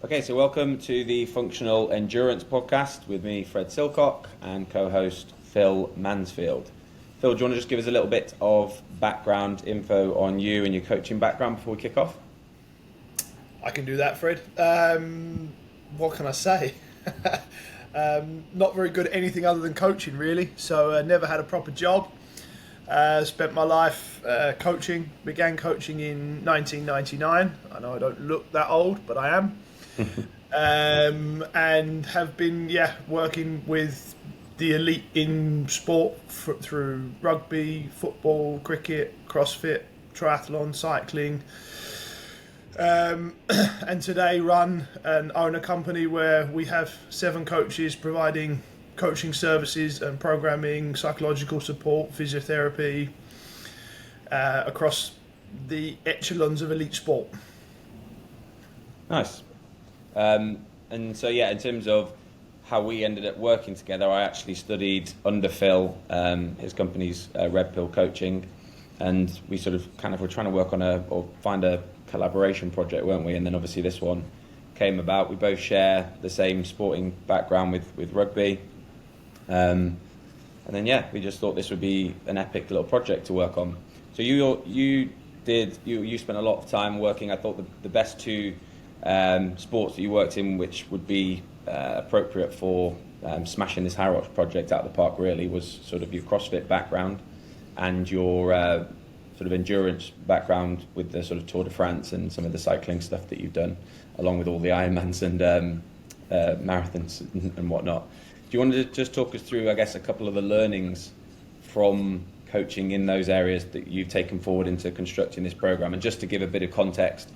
Okay, so welcome to the Functional Endurance Podcast with me, Fred Silcock, and co-host Phil Mansfield. Phil, do you want to just give us a little bit of background info on you and your coaching background before we kick off? I can do that, Fred. What can I say? Not very good at anything other than coaching, really. So never had a proper job. Spent my life coaching. Began coaching in 1999. I know I don't look that old, but I am. And have been working with the elite in sport through rugby, football, cricket, CrossFit, triathlon, cycling. And today run and own a company where we have 7 coaches providing coaching services and programming, psychological support, physiotherapy across the echelons of elite sport. Nice. And so, in terms of how we ended up working together, I actually studied under Phil, his company's Redpill coaching, and we sort of were trying to work on find a collaboration project, weren't we? And then obviously this one came about. We both share the same sporting background with rugby. And then we just thought this would be an epic little project to work on. So you spent a lot of time working. I thought the best two sports that you worked in, which would be appropriate for smashing this Hyrox project out of the park, really, was sort of your CrossFit background and your sort of endurance background with the sort of Tour de France and some of the cycling stuff that you've done, along with all the Ironmans and marathons and whatnot. Do you want to just talk us through, I guess, a couple of the learnings from coaching in those areas that you've taken forward into constructing this program? And just to give a bit of context,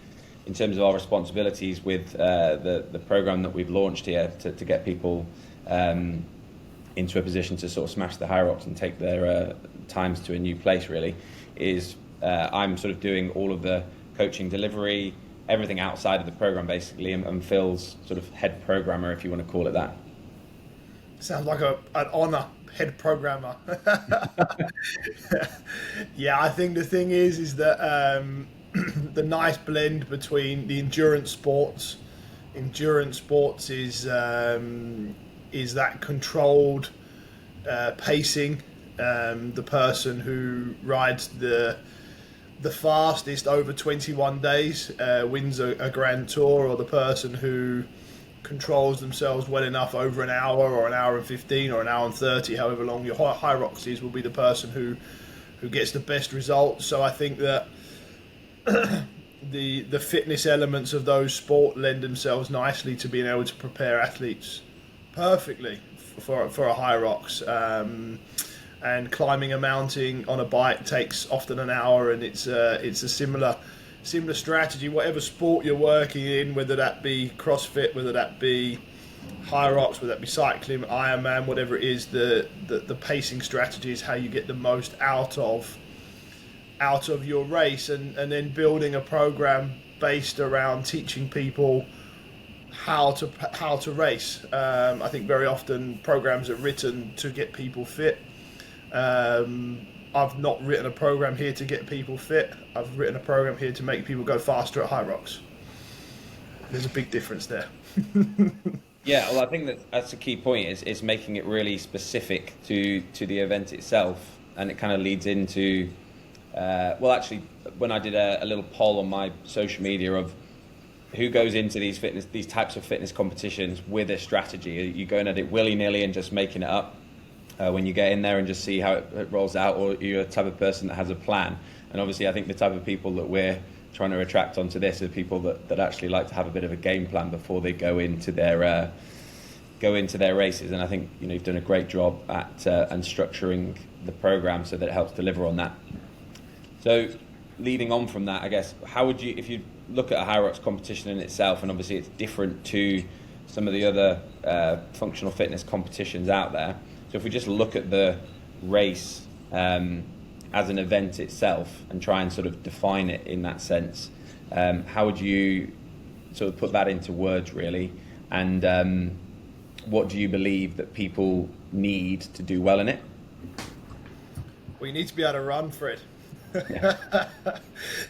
in terms of our responsibilities with the program that we've launched here to get people into a position to sort of smash the Hyrox and take their times to a new place, really, is I'm sort of doing all of the coaching delivery, everything outside of the program, basically, and Phil's sort of head programmer, if you want to call it that. Sounds like an honour, head programmer. I think the thing is that the nice blend between the endurance sports. Endurance sports is that controlled pacing. The person who rides the fastest over 21 days wins a grand tour, or the person who controls themselves well enough over an hour or an hour and 15 or an hour and 30, however long your Hyrox is, will be the person who gets the best results. So I think that the fitness elements of those sport lend themselves nicely to being able to prepare athletes perfectly for a Hyrox. And climbing a mountain on a bike takes often an hour, and it's a similar strategy. Whatever sport you're working in, whether that be CrossFit, whether that be Hyrox, whether that be cycling, Ironman, whatever it is, the pacing strategy is how you get the most out of your race, and then building a program based around teaching people how to race. I think very often programs are written to get people fit. I've not written a program here to get people fit. I've written a program here to make people go faster at Hyrox. There's a big difference there. Well, I think that's a key point, is making it really specific to the event itself, and it kind of leads into actually, when I did a little poll on my social media of who goes into these types of fitness competitions with a strategy. Are you going at it willy-nilly and just making it up when you get in there and just see how it rolls out, or you're a type of person that has a plan? And obviously I think the type of people that we're trying to attract onto this are people that actually like to have a bit of a game plan before they go into their races. And I think you've done a great job at and structuring the program so that it helps deliver on that. So leading on from that, I guess, how would you, if you look at a Hyrox competition in itself, and obviously it's different to some of the other functional fitness competitions out there. So if we just look at the race as an event itself and try and sort of define it in that sense, how would you sort of put that into words, really? And what do you believe that people need to do well in it? Well, you need to be able to run, Fred.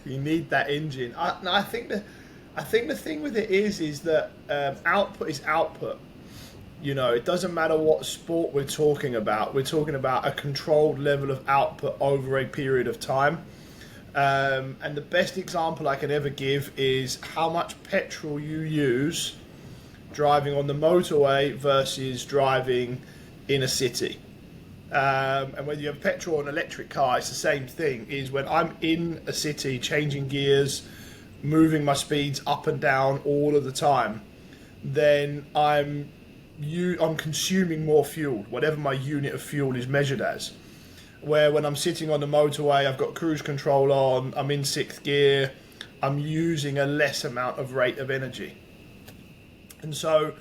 You need that engine. I think that I think the thing with it is that output is output. You know, it doesn't matter what sport we're talking about. We're talking about a controlled level of output over a period of time. And the best example I can ever give is how much petrol you use driving on the motorway versus driving in a city. And whether you have petrol or an electric car, it's the same thing. Is when I'm in a city, changing gears, moving my speeds up and down all of the time, then I'm consuming more fuel, whatever my unit of fuel is measured as. Where when I'm sitting on the motorway, I've got cruise control on, I'm in sixth gear, I'm using a less amount of rate of energy. And so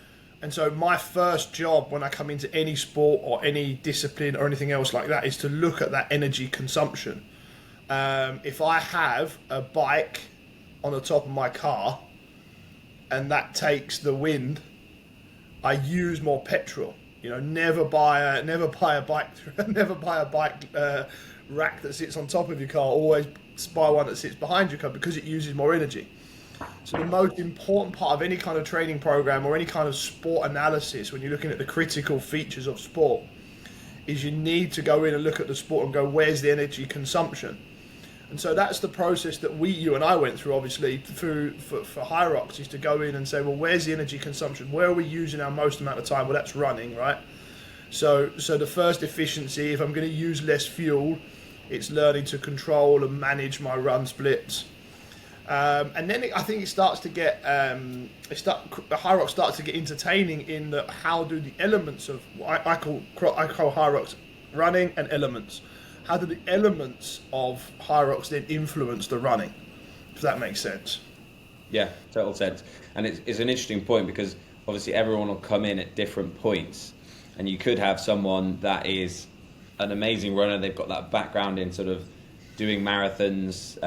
my first job when I come into any sport or any discipline or anything else like that is to look at that energy consumption. If I have a bike on the top of my car and that takes the wind, I use more petrol. You know, never buy a bike rack that sits on top of your car. Always buy one that sits behind your car because it uses more energy. So the most important part of any kind of training program or any kind of sport analysis, when you're looking at the critical features of sport, is you need to go in and look at the sport and go, where's the energy consumption? And so that's the process that you and I went through, obviously, for Hyrox, is to go in and say, well, where's the energy consumption? Where are we using our most amount of time? Well, that's running, right? So the first efficiency, if I'm going to use less fuel, it's learning to control and manage my run splits. And then I think it starts to get, Hyrox starts to get entertaining in that how do the elements of, I call Hyrox running and elements. How do the elements of Hyrox then influence the running? If that makes sense. Yeah, total sense. And it's an interesting point because obviously everyone will come in at different points, and you could have someone that is an amazing runner. They've got that background in sort of doing marathons,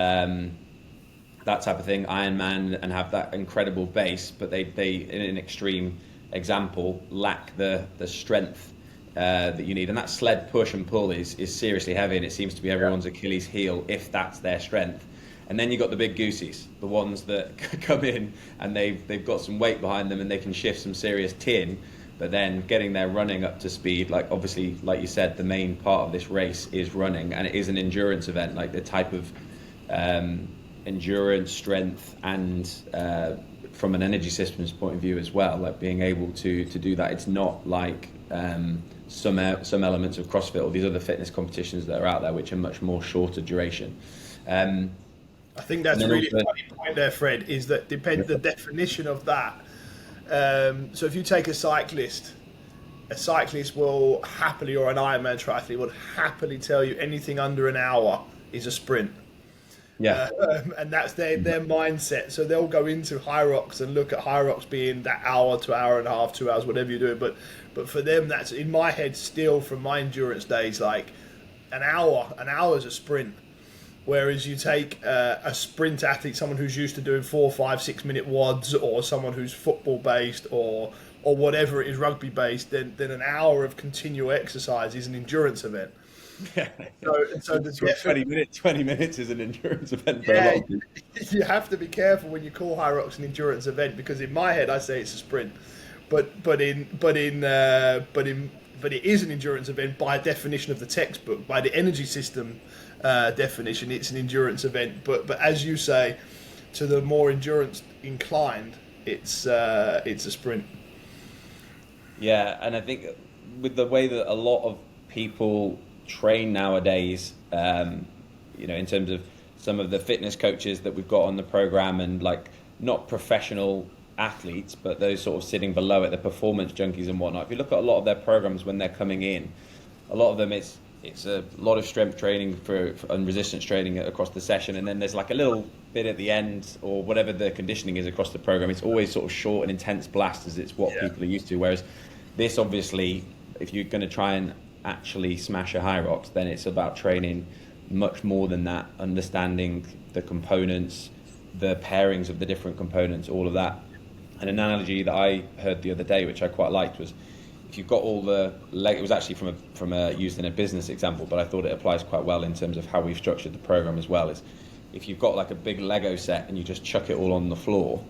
that type of thing, Ironman, and have that incredible base, but they in an extreme example, lack the strength that you need. And that sled push and pull is seriously heavy, and it seems to be everyone's Achilles heel if that's their strength. And then you've got the big goosies, the ones that come in and they've got some weight behind them and they can shift some serious tin, but then getting their running up to speed, like obviously, like you said, the main part of this race is running, and it is an endurance event, like the type of endurance, strength, and from an energy systems point of view as well, like being able to do that. It's not like some elements of CrossFit or these other fitness competitions that are out there, which are much more shorter duration. I think that's really a funny point there, Fred, is that depends the definition of that. So if you take a cyclist will happily, or an Ironman triathlete would happily tell you anything under an hour is a sprint. Yeah, and that's their mindset. So they'll go into Hyrox and look at Hyrox being that hour to hour and a half, 2 hours, whatever you do. But for them, that's in my head still from my endurance days, like an hour is a sprint. Whereas you take a sprint athlete, someone who's used to doing 4, 5, 6 minute WODs, or someone who's football based or whatever it is, rugby based, then an hour of continual exercise is an endurance event. yeah. So 20 minutes is an endurance event for a yeah, lot of people. you have to be careful when you call Hyrox an endurance event, because in my head I say it's a sprint, but it is an endurance event by definition of the textbook, by the energy system definition. It's an endurance event, but as you say, to the more endurance inclined, it's a sprint. Yeah, and I think with the way that a lot of people train nowadays, in terms of some of the fitness coaches that we've got on the program, and like not professional athletes, but those sort of sitting below it, the performance junkies and whatnot. If you look at a lot of their programs when they're coming in, a lot of them it's a lot of strength training and resistance training across the session, and then there's like a little bit at the end, or whatever the conditioning is across the program. It's always sort of short and intense blasts, as it's what people are used to. Whereas this, obviously, if you're going to try and actually smash a Hyrox, then it's about training much more than that, understanding the components, the pairings of the different components, all of that. An analogy that I heard the other day, which I quite liked, was if you've got all the it was actually from a used in a business example, but I thought it applies quite well in terms of how we've structured the program as well, is if you've got like a big Lego set and you just chuck it all on the floor,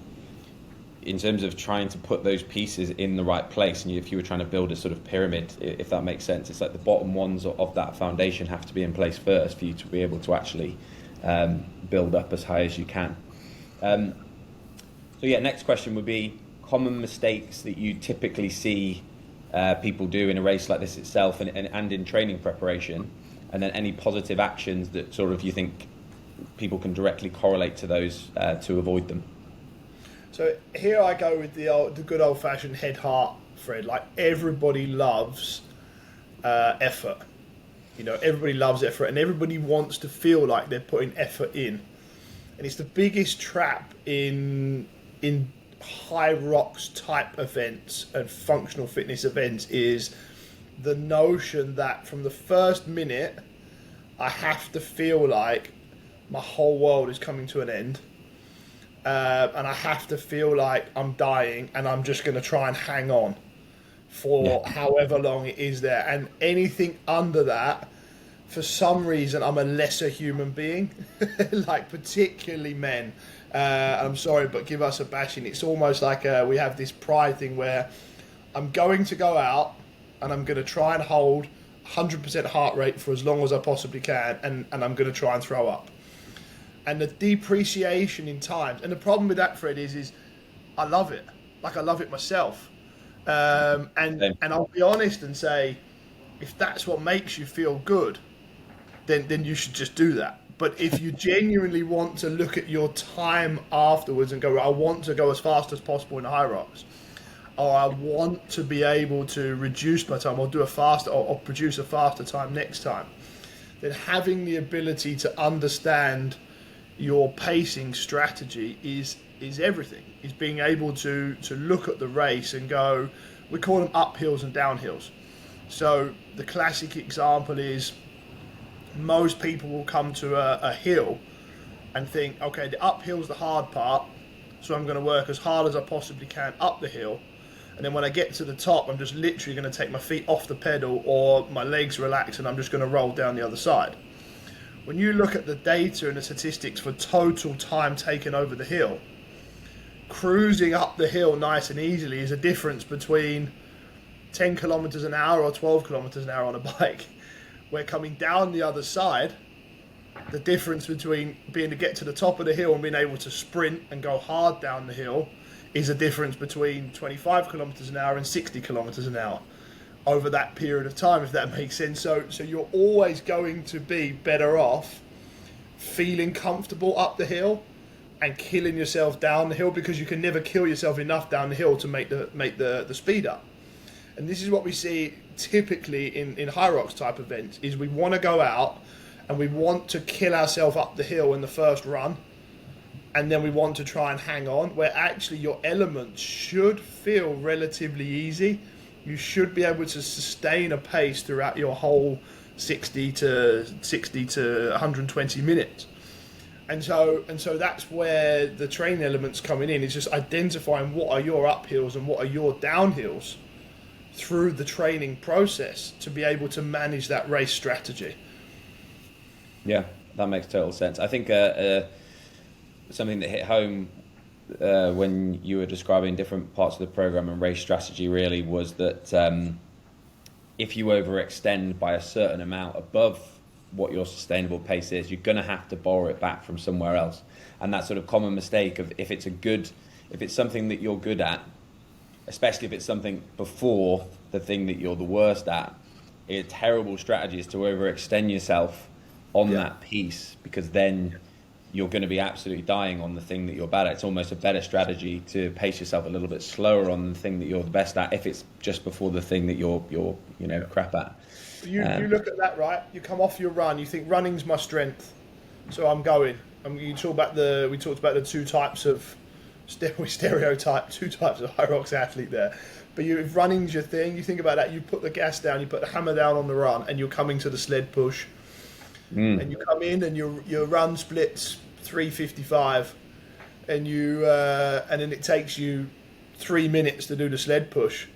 in terms of trying to put those pieces in the right place, and if you were trying to build a sort of pyramid, if that makes sense, it's like the bottom ones of that foundation have to be in place first for you to be able to actually build up as high as you can. So yeah, next question would be common mistakes that you typically see people do in a race like this itself and in training preparation, and then any positive actions that sort of you think people can directly correlate to those to avoid them. So here I go with the good old-fashioned head-heart, Fred. Like, everybody loves effort. You know, everybody loves effort, and everybody wants to feel like they're putting effort in. And it's the biggest trap in Hyrox type events and functional fitness events, is the notion that from the first minute I have to feel like my whole world is coming to an end. And I have to feel like I'm dying, and I'm just going to try and hang on for however long it is there. And anything under that, for some reason, I'm a lesser human being, like particularly men. I'm sorry, but give us a bashing. It's almost like we have this pride thing where I'm going to go out and I'm going to try and hold 100% heart rate for as long as I possibly can, and I'm going to try and throw up. And the depreciation in times, and the problem with that, Fred, is I love it. Like, I love it myself. And I'll be honest and say, if that's what makes you feel good, then you should just do that. But if you genuinely want to look at your time afterwards and go, I want to go as fast as possible in the Hyrox, or I want to be able to reduce my time, or do a faster, or produce a faster time next time, then having the ability to understand your pacing strategy is everything. Is being able to look at the race and go, we call them uphills and downhills. So the classic example is, most people will come to a hill and think, okay, the uphill's the hard part, so I'm going to work as hard as I possibly can up the hill, and then when I get to the top, I'm just literally going to take my feet off the pedal, or my legs relax, and I'm just going to roll down the other side. When you look at the data and the statistics for total time taken over the hill, cruising up the hill nice and easily is a difference between 10 kilometers an hour or 12 kilometers an hour on a bike. Where coming down the other side, the difference between being to get to the top of the hill and being able to sprint and go hard down the hill is a difference between 25 kilometers an hour and 60 kilometers an hour over that period of time, if that makes sense. So you're always going to be better off feeling comfortable up the hill and killing yourself down the hill, because you can never kill yourself enough down the hill to make the speed up. And this is what we see typically in Hyrox type events, is we want to go out and we want to kill ourselves up the hill in the first run, and then we want to try and hang on, where actually your elements should feel relatively easy. You should be able to sustain a pace throughout your whole 60 to 120 minutes. And so that's where the training elements coming in, is just identifying what are your uphills and what are your downhills through the training process to be able to manage that race strategy. Yeah, that makes total sense. I think something that hit home when you were describing different parts of the program and race strategy really was that if you overextend by a certain amount above what your sustainable pace is, you're going to have to borrow it back from somewhere else. And that sort of common mistake of if it's something that you're good at, especially if it's something before the thing that you're the worst at, a terrible strategy is to overextend yourself on that piece, because then you're going to be absolutely dying on the thing that you're bad at. It's almost a better strategy to pace yourself a little bit slower on the thing that you're the best at, if it's just before the thing that you're crap at. You look at that, right? You come off your run, you think running's my strength, so I'm going. We talked about the two types of stereotype, two types of Hyrox athlete there. But if running's your thing, you think about that, you put the gas down, you put the hammer down on the run, and you're coming to the sled push. And you come in and your run splits 3:55, and and then it takes you 3 minutes to do the sled push.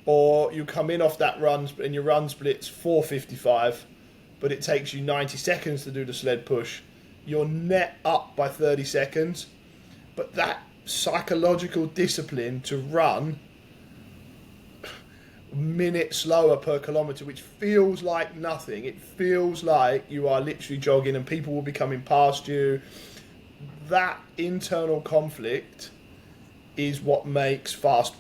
Or you come in off that run and your run splits 4:55, but it takes you 90 seconds to do the sled push. You're net up by 30 seconds. But psychological discipline to run a minute slower per kilometre, which feels like nothing. It feels like you are literally jogging and people will be coming past you. That internal conflict is what makes fast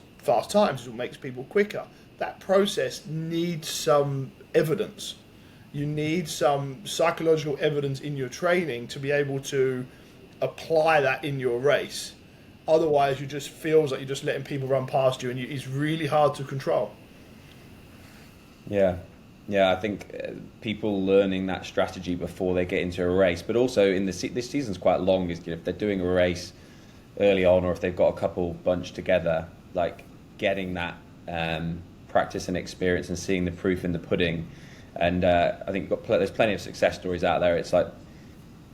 times, is what makes people quicker. That process needs some evidence. You need some psychological evidence in your training to be able to apply that in your race. Otherwise, you just feels like you're just letting people run past you, and it's really hard to control. Yeah, I think people learning that strategy before they get into a race, but also in this season's quite long. Is if they're doing a race early on, or if they've got a couple bunched together, like getting that practice and experience and seeing the proof in the pudding. And I think there's plenty of success stories out there. It's like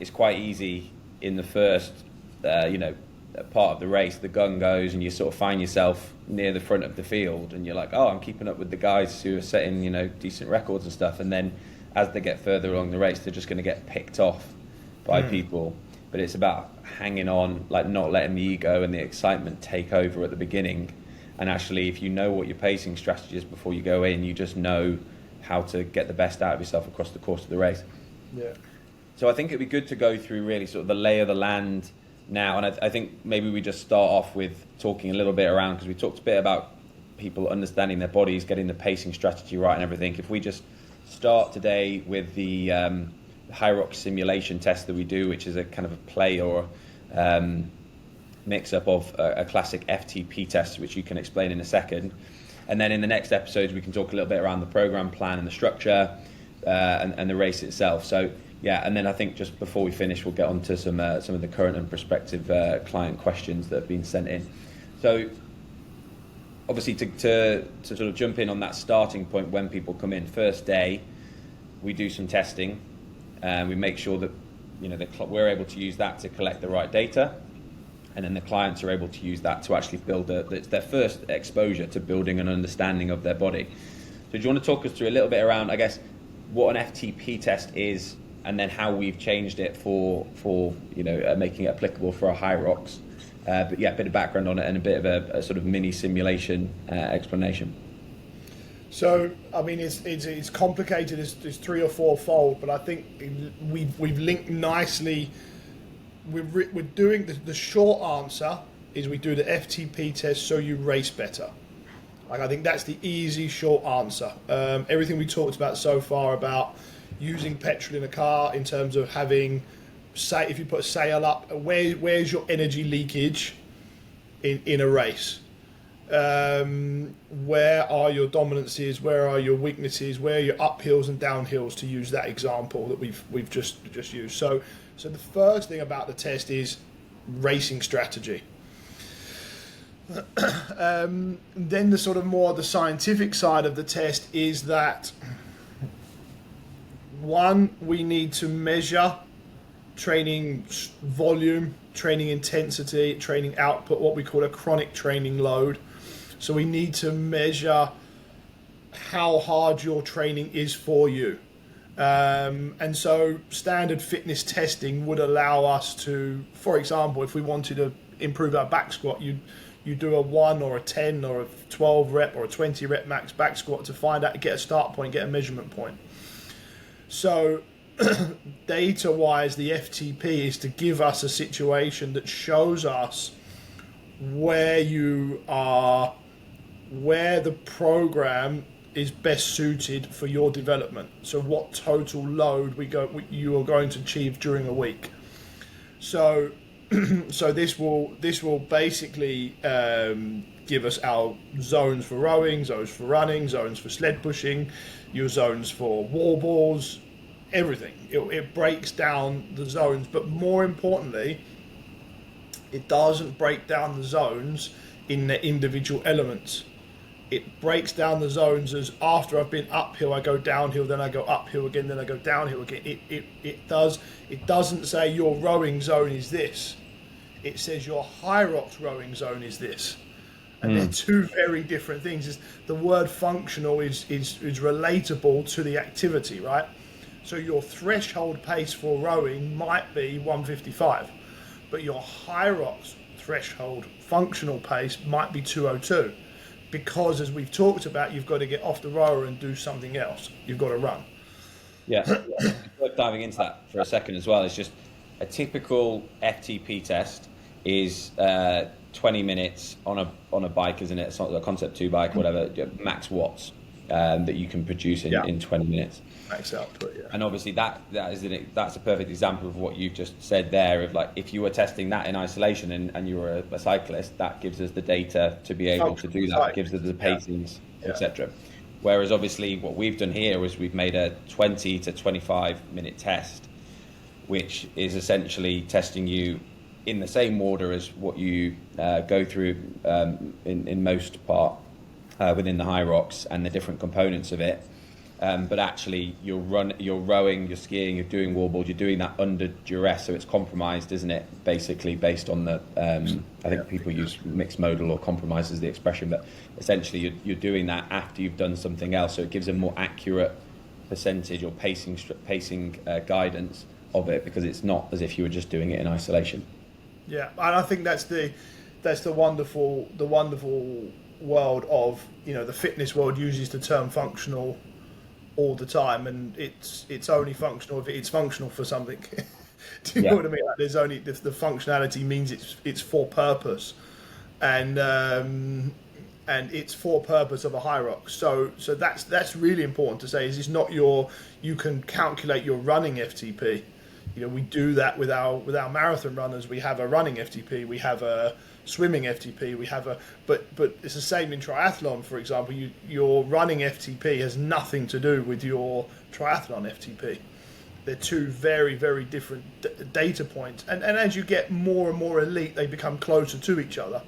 it's quite easy in the first, part of the race. The gun goes, and you sort of find yourself near the front of the field, and you're like, oh, I'm keeping up with the guys who are setting, decent records and stuff. And then as they get further along the race, they're just going to get picked off by people. But it's about hanging on, like not letting the ego and the excitement take over at the beginning. And actually, if you know what your pacing strategy is before you go in, you just know how to get the best out of yourself across the course of the race. Yeah. So I think it'd be good to go through really sort of the lay of the land now. And I think maybe we just start off with talking a little bit around, because we talked a bit about people understanding their bodies, getting the pacing strategy right and everything. If we just start today with the Hyrox simulation test that we do, which is a kind of a play or mix-up of a classic FTP test, which you can explain in a second. And then in the next episodes, we can talk a little bit around the program plan and the structure and the race itself. So, yeah, and then I think just before we finish, we'll get on to some of the current and prospective client questions that have been sent in. So, obviously, to sort of jump in on that starting point when people come in, first day, we do some testing. We make sure that we're able to use that to collect the right data. And then the clients are able to use that to actually build it's their first exposure to building an understanding of their body. So do you want to talk us through a little bit around, I guess, what an FTP test is, and then how we've changed it for making it applicable for a Hyrox? But yeah, a bit of background on it and a bit of a sort of mini simulation explanation. So, I mean, it's complicated. It's 3 or 4 fold, but I think we've linked nicely. We're doing the short answer is we do the FTP test so you race better. Like, I think that's the easy short answer. Everything we talked about so far about using petrol in a car in terms of having, say, if you put a sail up, where's your energy leakage in a race? Where are your dominances? Where are your weaknesses? Where are your uphills and downhills? To use that example that we've just used. So the first thing about the test is racing strategy. Then the sort of more the scientific side of the test is that, one, we need to measure training volume, training intensity, training output, what we call a chronic training load. So we need to measure how hard your training is for you. And so standard fitness testing would allow us to, for example, if we wanted to improve our back squat, you do a 1 or a 10 or a 12 rep or a 20 rep max back squat to find out, get a start point, get a measurement point. So data wise, the FTP is to give us a situation that shows us where you are, where the program is best suited for your development. So what total load you are going to achieve during a week. So this will basically give us our zones for rowing, zones for running, zones for sled pushing, your zones for wall balls, everything. It breaks down the zones, but more importantly, it doesn't break down the zones in their individual elements. It breaks down the zones as after I've been uphill, I go downhill, then I go uphill again, then I go downhill again. It doesn't say your rowing zone is this. It says your Hyrox rowing zone is this. And they're two very different things. The word functional is relatable to the activity, right? So your threshold pace for rowing might be 155, but your Hyrox threshold functional pace might be 202, because as we've talked about, you've got to get off the rower and do something else. You've got to run. Yeah, it's worth diving into that for a second as well. It's just a typical FTP test is 20 minutes on a bike, isn't it? It's not a Concept 2 bike, whatever, max watts that you can produce in 20 minutes. Max output, yeah. And obviously that's a perfect example of what you've just said there, of like, if you were testing that in isolation and you were a cyclist, that gives us the data to be able to do that. It gives us the pacings, etc. Whereas obviously what we've done here is we've made a 20 to 25 minute test, which is essentially testing you in the same order as what you go through in most part within the Hyrox and the different components of it. But actually you're rowing, you're skiing, you're doing wallboard, you're doing that under duress, so it's compromised, isn't it? Basically based on the, I think people use mixed modal or compromise as the expression, but essentially you're doing that after you've done something else, so it gives a more accurate percentage or pacing guidance of it, because it's not as if you were just doing it in isolation. Yeah, and I think that's the wonderful world of, the fitness world uses the term functional all the time, and it's only functional if it's functional for something. Do you know what I mean? Like, there's only the functionality means it's for purpose, and it's for purpose of a Hyrox. So that's really important to say. Is it's not you can calculate your running FTP. We do that with our marathon runners. We have a running FTP, we have a swimming FTP, but it's the same in triathlon, for example. Your running FTP has nothing to do with your triathlon FTP. They're two very, very different data points. And as you get more and more elite, they become closer to each other.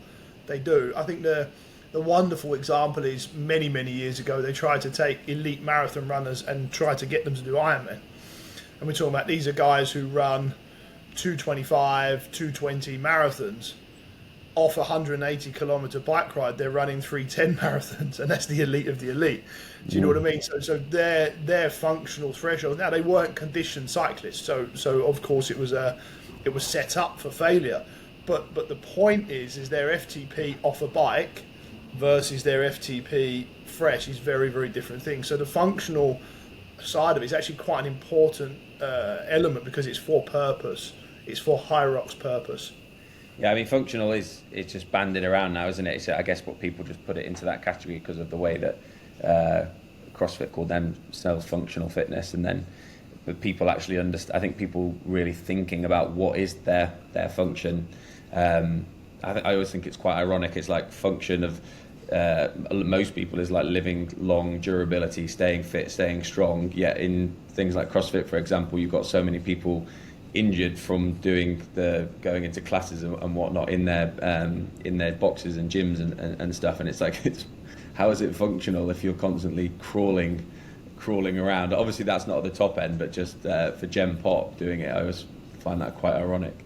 They do. I think the wonderful example is many, many years ago, they tried to take elite marathon runners and try to get them to do Ironman. And we're talking about, these are guys who run 225, 220 marathons off a 180 kilometer bike ride. They're running 310 marathons, and that's the elite of the elite. Do you know what I mean? So their functional threshold. Now, they weren't conditioned cyclists, so of course it was set up for failure. But the point is their FTP off a bike versus their FTP fresh is very, very different things. So the functional side of it is actually quite an important element, because it's for purpose. It's for Hyrox purpose. Yeah, I mean, functional it's just banded around now, isn't it? It's, I guess what people just put it into that category because of the way that CrossFit called themselves functional fitness, and then but people actually understand. I think people really thinking about what is their function. I always think it's quite ironic. It's like function of most people is like living long, durability, staying fit, staying strong. Yet in things like CrossFit, for example, you've got so many people injured from going into classes and whatnot in their boxes and gyms and stuff. And it's like, how is it functional if you're constantly crawling around? Obviously, that's not at the top end, but just for Gem Pop doing it, I always find that quite ironic.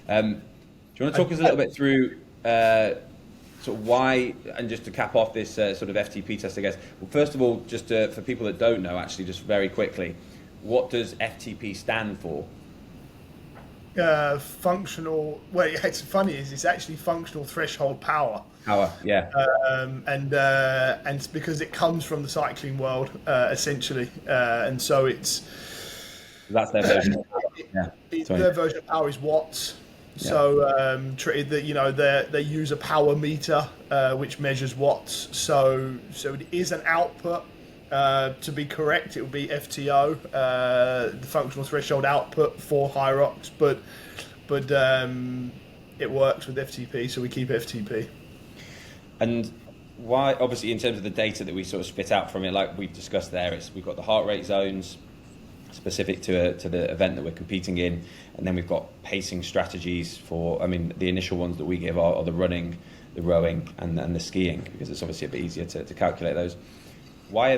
Do you want to talk us a little bit through sort of why, and just to cap off this sort of FTP test, I guess. Well, first of all, just for people that don't know, actually, just very quickly, what does FTP stand for? Functional. Well, it's funny. It's actually functional threshold power. Power, yeah. And it's because it comes from the cycling world, essentially, and so that's their version. Of power. Yeah. Their version of power is watts. Yeah. So they use a power meter which measures watts. So it is an output. To be correct, it would be FTO, the functional threshold output for Hyrox, but it works with FTP, so we keep FTP. And why? Obviously, in terms of the data that we sort of spit out from it, like we've discussed there, we've got the heart rate zones specific to the event that we're competing in, and then we've got pacing strategies for. I mean, the initial ones that we give are the running, the rowing, and the skiing, because it's obviously a bit easier to calculate those. Why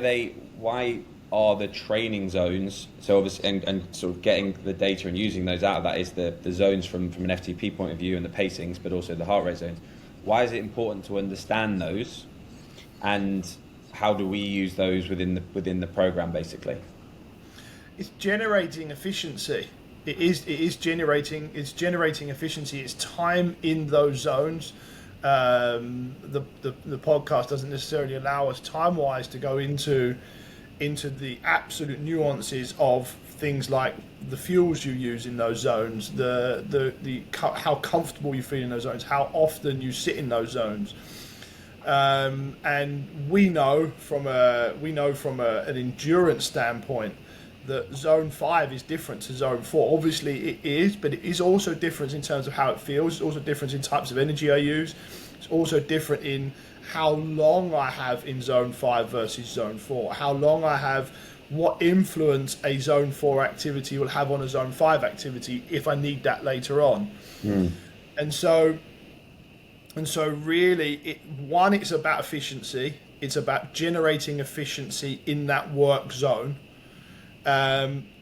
are the training zones, so obviously, and sort of getting the data and using those out of that is the zones from an FTP point of view and the pacings, but also the heart rate zones. Why is it important to understand those, and how do we use those within the program, basically? It's generating efficiency. It is generating efficiency. It's time in those zones. The podcast doesn't necessarily allow us time wise to go into the absolute nuances of things like the fuels you use in those zones, how comfortable you feel in those zones, how often you sit in those zones. And we know from an endurance standpoint that zone 5 is different to zone 4. Obviously it is, but it is also different in terms of how it feels. It's also different in types of energy I use. It's also different in how long I have in zone 5 versus zone 4, how long I have, what influence a zone 4 activity will have on a zone 5 activity if I need that later on. And so really, it's about efficiency. It's about generating efficiency in that work zone.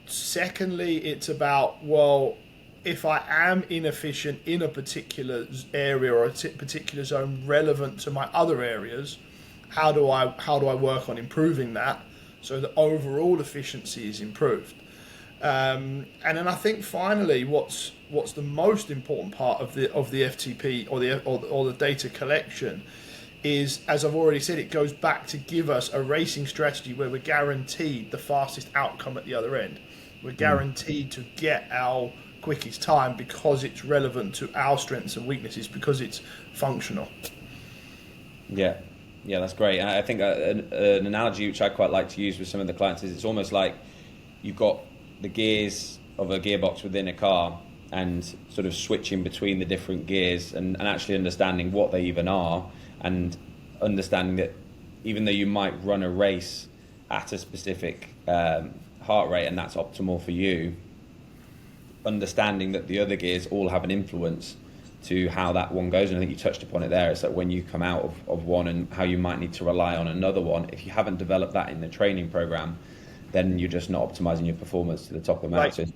Secondly, it's about, well, if I am inefficient in a particular area or a particular zone relevant to my other areas, how do I work on improving that so that overall efficiency is improved? And then I think finally, what's the most important part of the FTP or the data collection is, as I've already said, it goes back to give us a racing strategy where we're guaranteed the fastest outcome at the other end. We're guaranteed to get our quickest time because it's relevant to our strengths and weaknesses, because it's functional. Yeah, that's great. And I think an analogy which I quite like to use with some of the clients is it's almost like you've got the gears of a gearbox within a car and sort of switching between the different gears and actually understanding what they even are, and understanding that even though you might run a race at a specific heart rate and that's optimal for you, understanding that the other gears all have an influence to how that one goes. And I think you touched upon it there. It's that when you come out of one and how you might need to rely on another one, if you haven't developed that in the training program, then you're just not optimizing your performance to the top of the mountain.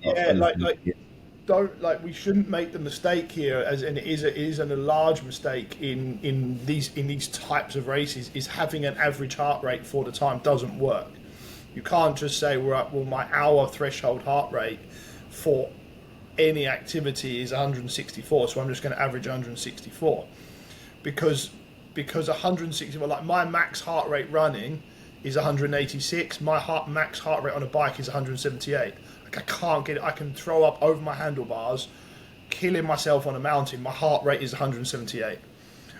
We shouldn't make the mistake here, and it is a large mistake in these types of races, is having an average heart rate for the time doesn't work. You can't just say, my hour threshold heart rate for any activity is 164, so I'm just going to average 164, because 164, like my max heart rate running is 186. My max heart rate on a bike is 178. Like, I can't get it. I can throw up over my handlebars, killing myself on a mountain. My heart rate is 178.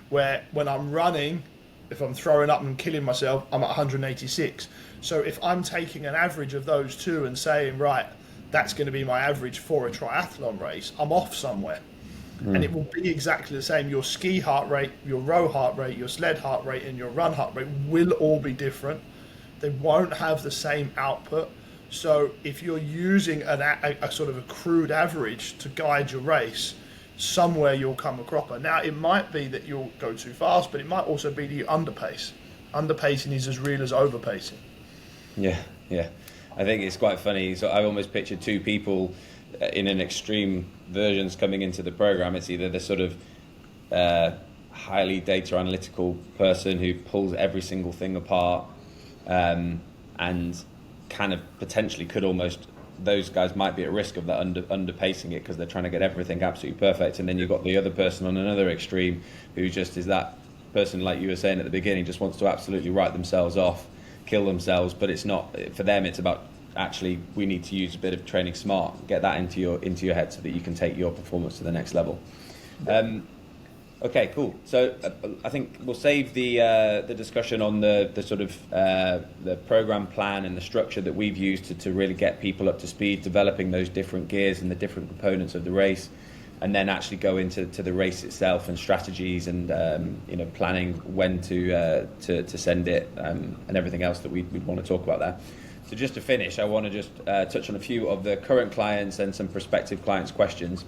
Where when I'm running, if I'm throwing up and killing myself, I'm at 186. So if I'm taking an average of those two and saying, right, that's going to be my average for a triathlon race, I'm off somewhere. And it will be exactly the same. Your ski heart rate, your row heart rate, your sled heart rate, and your run heart rate will all be different. They won't have the same output. So if you're using a sort of a crude average to guide your race, somewhere you'll come a cropper. Now, it might be that you'll go too fast, but it might also be that you underpace. Underpacing is as real as overpacing. Yeah. I think it's quite funny. So I almost pictured two people in an extreme versions coming into the program. It's either the sort of highly data analytical person who pulls every single thing apart, and kind of potentially could almost, those guys might be at risk of that underpacing it because they're trying to get everything absolutely perfect. And then you've got the other person on another extreme who just is that person, like you were saying at the beginning, just wants to absolutely write themselves off, kill themselves. But it's not, for them, it's about actually, we need to use a bit of training smart, get that into your head so that you can take your performance to the next level. Okay, cool. So I think we'll save the discussion on the sort of the program plan and the structure that we've used to really get people up to speed, developing those different gears and the different components of the race, and then actually go into the race itself and strategies and planning when to send it, and everything else that we'd want to talk about there. So just to finish, I want to just touch on a few of the current clients and some prospective clients' questions.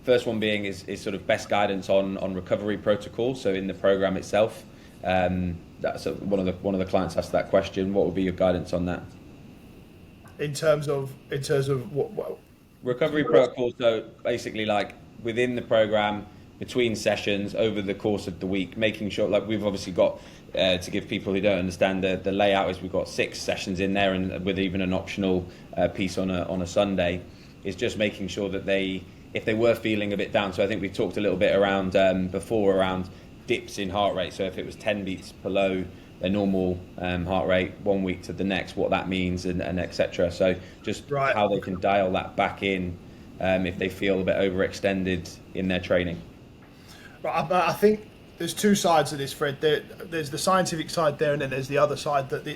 First one being is sort of best guidance on recovery protocols. So in the program itself, that's one of the clients asked that question. What would be your guidance on that? In terms of what? Recovery protocols. So basically, like within the program, between sessions, over the course of the week, making sure, like we've obviously got to give people who don't understand the layout, is we've got 6 sessions in there, and with even an optional piece on a Sunday. is just making sure that if they were feeling a bit down. So I think we talked a little bit around before around dips in heart rate. So if it was 10 beats below their normal heart rate 1 week to the next, what that means and etc. So just how they can dial that back in if they feel a bit overextended in their training. Right, I think there's two sides to this, Fred. There's the scientific side there, and then there's the other side that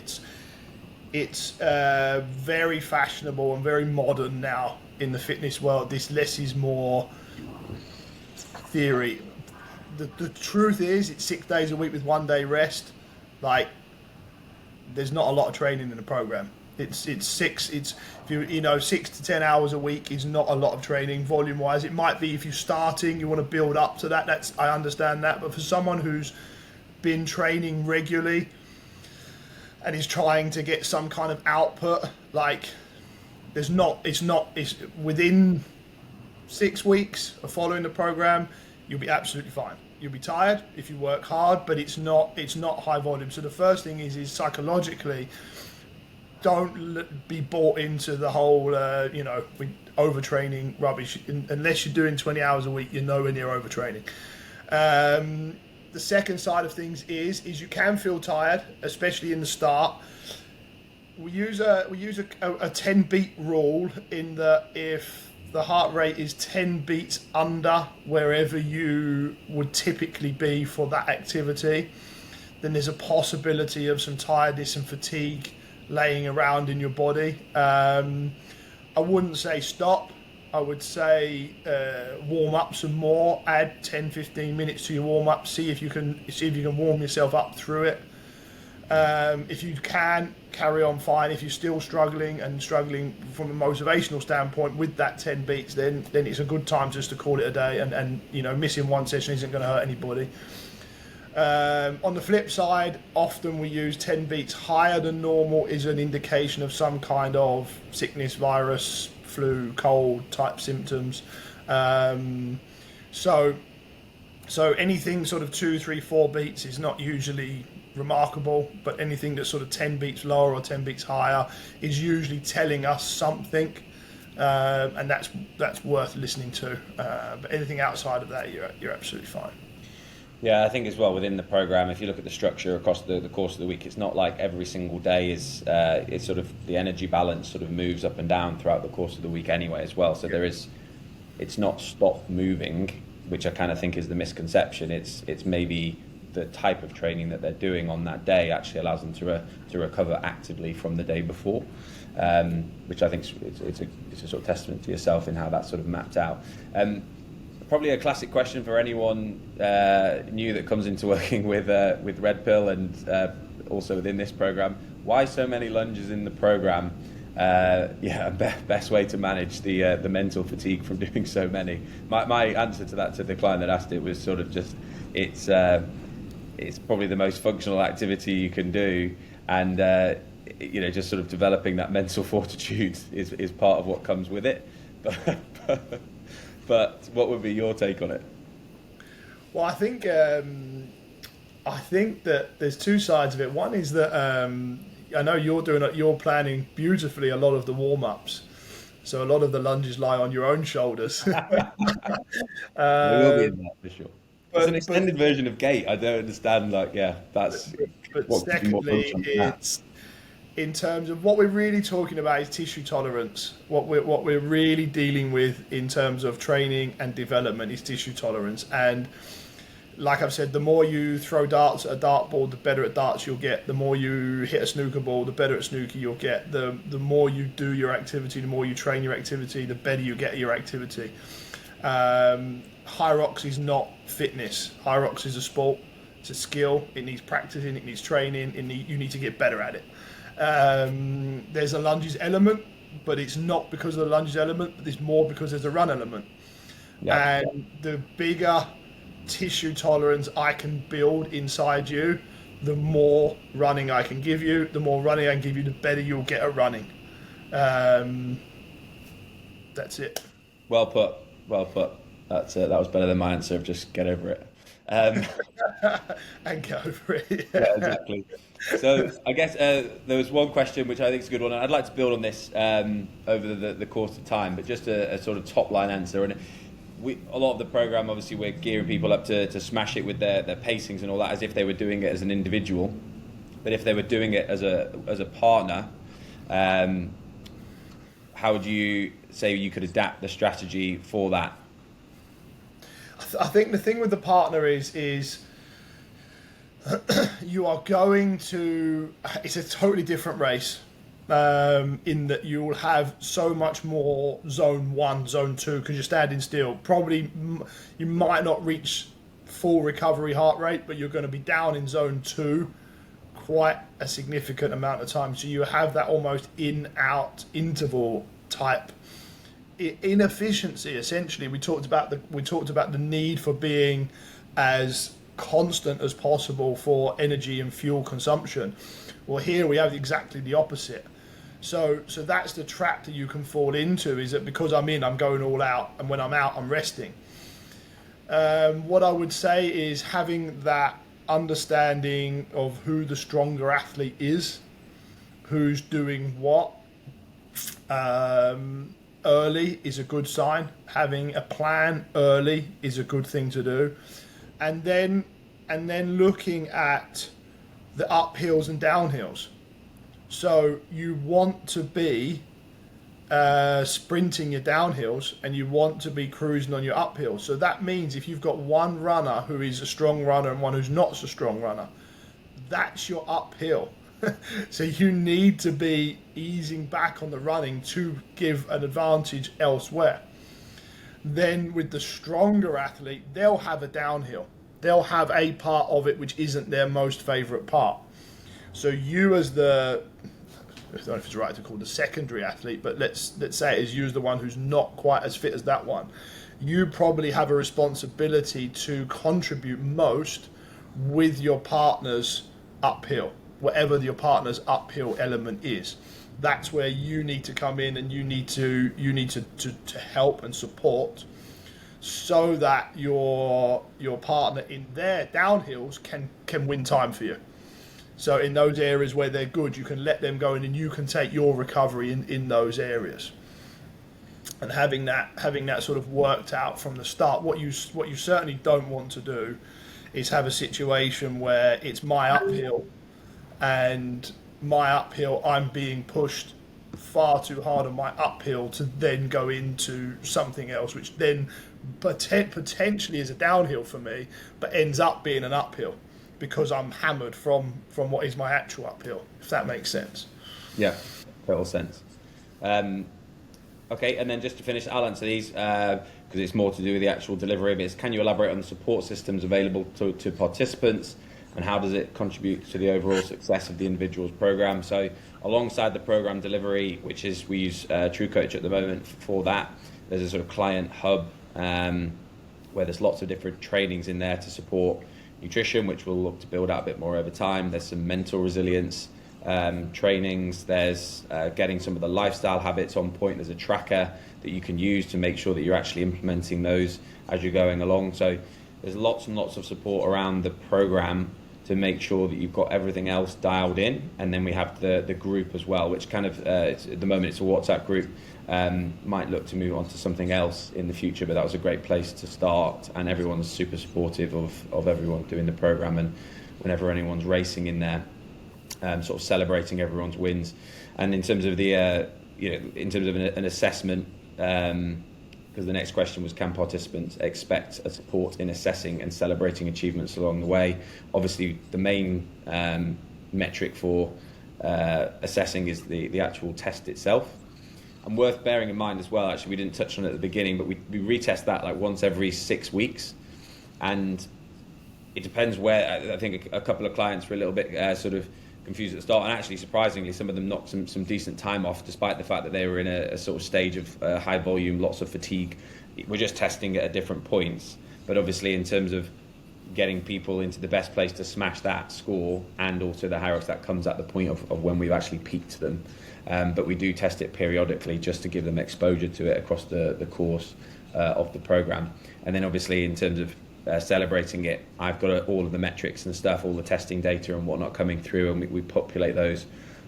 it's very fashionable and very modern now in the fitness world. This less is more theory. The truth is, it's 6 days a week with 1 day rest. Like, there's not a lot of training in the program. It's 6 to 10 hours a week is not a lot of training volume wise. It might be if you're starting, you want to build up to that. I understand that, but for someone who's been training regularly and is trying to get some kind of output, like, it's within 6 weeks of following the program, you'll be absolutely fine. You'll be tired if you work hard, but it's not high volume. So the first thing is psychologically, don't be bought into the whole overtraining rubbish. Unless you're doing 20 hours a week, you're nowhere near overtraining. The second side of things is you can feel tired, especially in the start. We use a 10 beat rule in that if the heart rate is 10 beats under wherever you would typically be for that activity, then there's a possibility of some tiredness and fatigue laying around in your body. I wouldn't say stop. I would say warm up some more. Add 10-15 minutes to your warm up. See if you can warm yourself up through it. If you can, carry on fine. If you're still struggling from a motivational standpoint with that 10 beats, then it's a good time just to call it a day. And missing one session isn't going to hurt anybody. On the flip side, often we use 10 beats higher than normal is an indication of some kind of sickness, virus, flu, cold type symptoms. So anything sort of 2, 3, 4 beats is not usually remarkable, but anything that's sort of 10 beats lower or 10 beats higher is usually telling us something, and that's worth listening to. But anything outside of that, you're absolutely fine. Yeah, I think as well within the program, if you look at the structure across the course of the week, it's not like every single day is it's sort of the energy balance sort of moves up and down throughout the course of the week anyway as well. So it's not stop moving, which I kind of think is the misconception. It's maybe the type of training that they're doing on that day actually allows them to recover actively from the day before, which I think it's a sort of testament to yourself in how that's sort of mapped out. Probably a classic question for anyone new that comes into working with Redpill and also within this program. Why so many lunges in the program? Best way to manage the mental fatigue from doing so many. My answer to that, to the client that asked it, was sort of just it's probably the most functional activity you can do, and just sort of developing that mental fortitude is part of what comes with it. But what would be your take on it? Well, I think that there's two sides of it. One is that I know you're planning beautifully a lot of the warm-ups, so a lot of the lunges lie on your own shoulders. It will be in that for sure. It's an extended version of gait. I don't understand. But secondly, it's in terms of what we're really talking about is tissue tolerance. What we're really dealing with in terms of training and development is tissue tolerance. And like I've said, the more you throw darts at a dartboard, the better at darts you'll get. The more you hit a snooker ball, the better at snooker you'll get. The more you do your activity, the more you train your activity, the better you get at your activity. Hyrox is not fitness. Hyrox is a sport. It's a skill. It needs practicing. It needs training. You need to get better at it. There's a lunges element, but it's not because of the lunges element, but it's more because there's a run element. Yeah. And the bigger tissue tolerance I can build inside you, the more running I can give you. The more running I can give you, the better you'll get at running. That's it. Well put. That was better than my answer of just get over it. And get over it. Yeah, exactly. So I guess there was one question which I think is a good one, and I'd like to build on this over the course of time, but just a sort of top line answer. And a lot of the program, obviously, we're gearing people up to smash it with their pacings and all that, as if they were doing it as an individual. But if they were doing it as a partner, how would you say you could adapt the strategy for that? I think the thing with the partner is you are going to, it's a totally different race, in that you will have so much more zone 1, zone 2, because you're standing still. Probably you might not reach full recovery heart rate, but you're going to be down in zone 2 quite a significant amount of time. So you have that almost in-out interval type inefficiency. Essentially, we talked about the need for being as constant as possible for energy and fuel consumption. Well, here we have exactly the opposite. So that's the trap that you can fall into, is that because I'm going all out, and when I'm out, I'm resting. What I would say is having that understanding of who the stronger athlete is, who's doing what, early is a good sign. Having a plan early is a good thing to do. And then looking at the uphills and downhills. So you want to be sprinting your downhills, and you want to be cruising on your uphills. So that means if you've got one runner who is a strong runner and one who's not so strong runner, that's your uphill. So you need to be easing back on the running to give an advantage elsewhere. Then with the stronger athlete, they'll have a downhill. They'll have a part of it which isn't their most favourite part. So you as the, I don't know if it's right to call the secondary athlete, but let's say it is you as the one who's not quite as fit as that one. You probably have a responsibility to contribute most with your partner's uphill, whatever your partner's uphill element is. That's where you need to come in, and you need to help and support, so that your partner in their downhills can win time for you. So in those areas where they're good, you can let them go in, and you can take your recovery in those areas. And having that sort of worked out from the start. What you certainly don't want to do is have a situation where it's my uphill, and my uphill, I'm being pushed far too hard on my uphill to then go into something else, which then potentially is a downhill for me, but ends up being an uphill because I'm hammered from what is my actual uphill, if that makes sense. Yeah, total sense. Okay, and then just to finish, I'll answer these because it's more to do with the actual delivery of it. Can you elaborate on the support systems available to participants, and how does it contribute to the overall success of the individual's program? So alongside the program delivery, which is, we use TrueCoach at the moment for that, there's a sort of client hub where there's lots of different trainings in there to support nutrition, which we'll look to build out a bit more over time. There's some mental resilience trainings. There's getting some of the lifestyle habits on point. There's a tracker that you can use to make sure that you're actually implementing those as you're going along. So there's lots and lots of support around the program to make sure that you've got everything else dialed in. And then we have the group as well, which kind of, at the moment it's a WhatsApp group, might look to move on to something else in the future, but that was a great place to start, and everyone's super supportive of everyone doing the program, and whenever anyone's racing in there, sort of celebrating everyone's wins. And in terms of the, in terms of an assessment, because the next question was, can participants expect a support in assessing and celebrating achievements along the way? Obviously, the main metric for assessing is the actual test itself. And worth bearing in mind as well, actually, we didn't touch on it at the beginning, but we retest that like once every 6 weeks. And it depends where. I think a couple of clients were a little bit sort of confused at the start, and actually, surprisingly, some of them knocked some decent time off, despite the fact that they were in a sort of stage of high volume, lots of fatigue. We're just testing it at different points. But obviously, in terms of getting people into the best place to smash that score, and also the Hyrox, that comes at the point of when we've actually peaked them. But we do test it periodically just to give them exposure to it across the course of the program. And then obviously in terms of celebrating it, I've got all of the metrics and stuff, all the testing data and whatnot coming through, and we populate those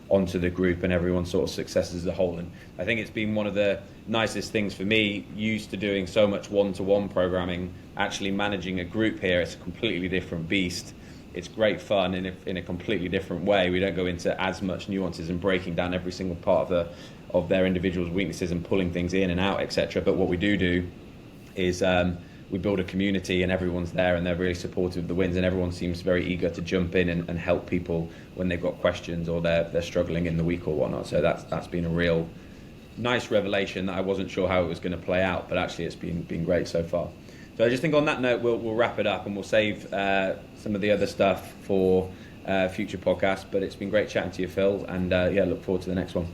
onto the group and everyone's sort of successes as a whole. And I think it's been one of the nicest things for me, used to doing so much one-to-one programming, actually managing a group here. It's a completely different beast. It's great fun in a completely different way. We don't go into as much nuances and breaking down every single part of their individuals' weaknesses and pulling things in and out, etc. But what we do is we build a community, and everyone's there and they're really supportive of the wins, and everyone seems very eager to jump in and help people when they've got questions or they're struggling in the week or whatnot. So that's been a real nice revelation that I wasn't sure how it was going to play out, but actually it's been great so far. So I just think on that note we'll wrap it up, and we'll save some of the other stuff for future podcasts. But it's been great chatting to you, Phil, and look forward to the next one.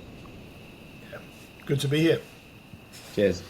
Yeah. Good to be here. Cheers.